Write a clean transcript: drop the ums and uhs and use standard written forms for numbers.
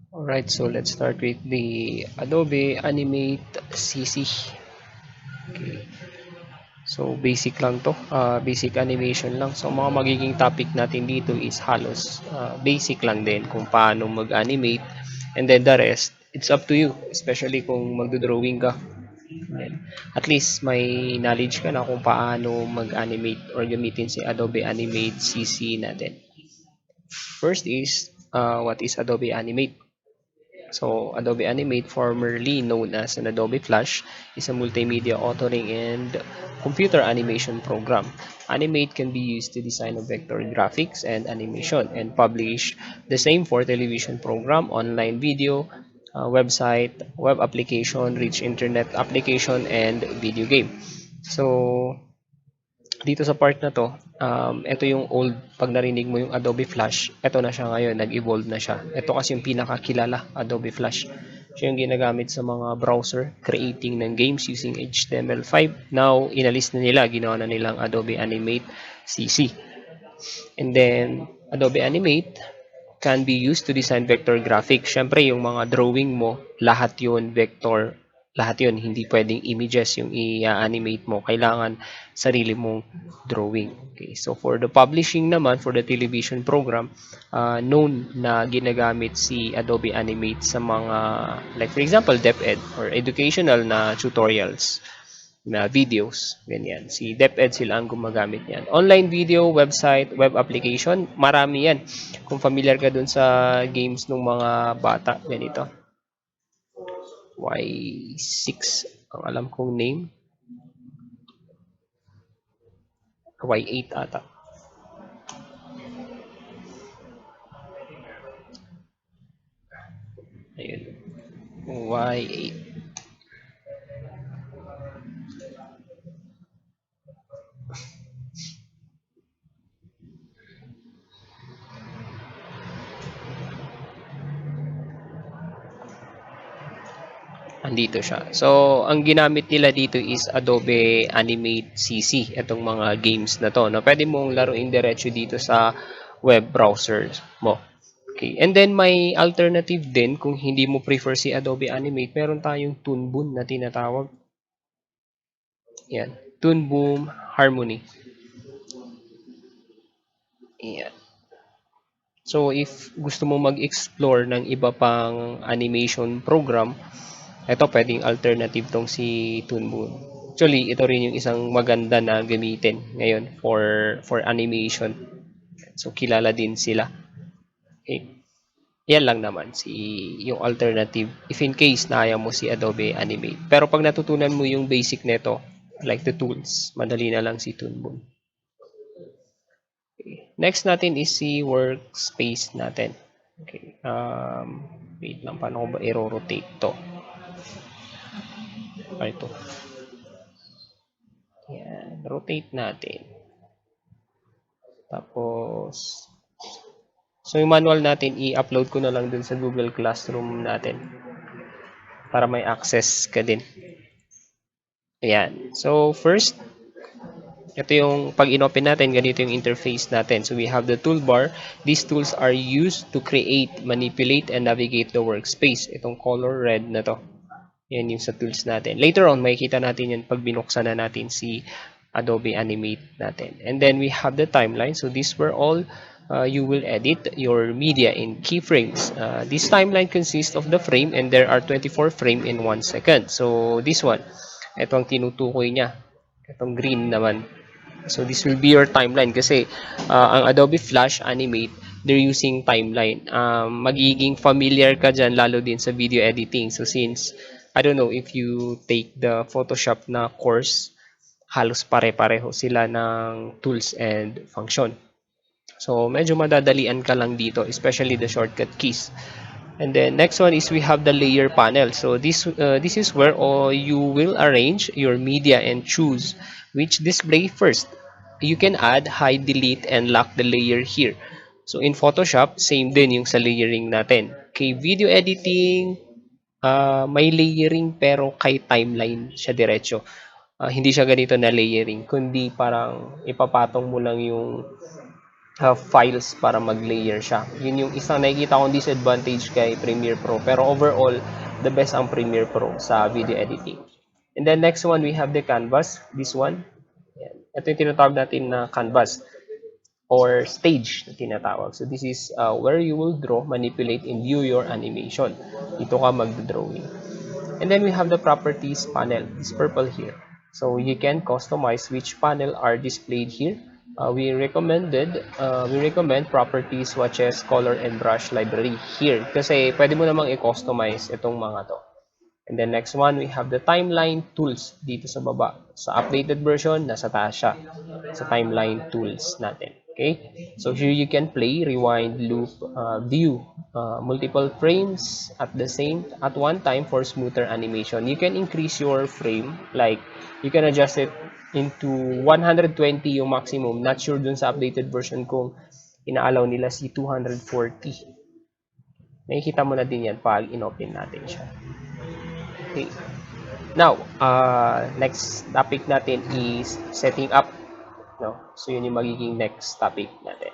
Alright, so let's start with the Adobe Animate CC. Okay. So basic lang to, basic animation lang. So mga magiging topic natin dito is halos basic lang din kung paano mag-animate, and then the rest, it's up to you, especially kung magdo-drawing ka. Ayan. At least may knowledge ka na kung paano mag-animate or gamitin si Adobe Animate CC natin. First is, what is Adobe Animate? So, Adobe Animate, formerly known as an Adobe Flash, is a multimedia authoring and computer animation program. Animate can be used to design a vector graphics and animation, and publish the same for television program, online video, website, web application, rich internet application, and video game. So, dito sa part na to, ito yung old, pag narinig mo yung Adobe Flash, ito na siya ngayon, nag-evolve na siya. Ito kasi yung pinakakilala, Adobe Flash. Siya yung ginagamit sa mga browser, creating ng games using HTML5. Now, inalis na nila, ginawa na nilang Adobe Animate CC. And then, Adobe Animate can be used to design vector graphics. Syempre, yung mga drawing mo, lahat yun vector, lahat yun. Hindi pwedeng images yung i-animate mo. Kailangan sarili mong drawing. Okay. So, for the publishing naman, for the television program, known na ginagamit si Adobe Animate sa mga, like for example, DepEd or educational na tutorials na videos, ganyan. Si DepEd sila ang gumagamit niyan. Online video, website, web application, marami yan. Kung familiar ka dun sa games ng mga bata, ganito. Y6, ang alam kong name. Y8 ata. Ayun. Y8. Andito siya. So, ang ginamit nila dito is Adobe Animate CC, itong mga games na to. No? Pwede mong laruin diretso dito sa web browsers mo. Okay. And then, may alternative din kung hindi mo prefer si Adobe Animate. Meron tayong Toon Boom na tinatawag. Yan. Toon Boom Harmony. Yan. So, if gusto mo mag-explore ng iba pang animation program, ito pwedeng alternative tong si Toon Boom. Actually, ito rin yung isang maganda na gamitin ngayon for animation. So, kilala din sila. Okay. Yan lang naman si yung alternative if in case na ayaw mo si Adobe Animate. Pero pag natutunan mo yung basic nito, like the tools, madali na lang si Toon Boom. Okay. Next natin is si workspace natin. Okay. Wait lang, paano ko ba i-rotate to? Ito. Yan, rotate natin. Tapos, so yung manual natin, i-upload ko na lang dun sa Google Classroom natin para may access ka din. Ayan. So, first, ito yung pag inopen natin, ganito yung interface natin. So, we have the toolbar. These tools are used to create, manipulate, and navigate the workspace. Itong color red na to. Yan yung sa tools natin. Later on, makikita natin yan pag binuksan na natin si Adobe Animate natin. And then we have the timeline. So these were all you will edit your media in keyframes. This timeline consists of the frame and there are 24 frame in 1 second. So this one, ito ang tinutukoy niya. Itong green naman. So this will be your timeline kasi ang Adobe Flash Animate, they're using timeline. Magiging familiar ka dyan lalo din sa video editing. So since, I don't know if you take the Photoshop na course, halos pare-pareho sila ng tools and function. So medyo madadalian ka lang dito, especially the shortcut keys. And then next one is we have the layer panel. So this is where you will arrange your media and choose which display first. You can add, hide, delete, and lock the layer here. So in Photoshop, same din yung sa layering natin. Okay, video editing, may layering pero kay timeline siya diretso. Hindi siya ganito na layering, kundi parang ipapatong mo lang yung files para mag-layer siya. Yun yung isang nakikita kong disadvantage kay Premiere Pro. Pero overall, the best ang Premiere Pro sa video editing. And then next one, we have the canvas. This one. Yan. Ito yung tinatawag natin na canvas or stage na tinatawag. So this is where you will draw, manipulate, and view your animation. Dito ka mag-drawing. And then we have the properties panel. This purple here. So you can customize which panel are displayed here. We recommend properties such as color and brush library here. Kasi pwede mo namang i-customize itong mga to. And then next one, we have the timeline tools dito sa baba. Sa updated version, nasa taas siya. Sa timeline tools natin. Okay? So here you can play, rewind, loop, view multiple frames at one time for smoother animation. You can increase your frame, like you can adjust it into 120 yung maximum. Not sure dun sa updated version kung inaalaw nila si 240. Makikita mo na din yan pag in-open natin siya. Okay. Now, next topic natin is setting up. No? So, yun yung magiging next topic natin.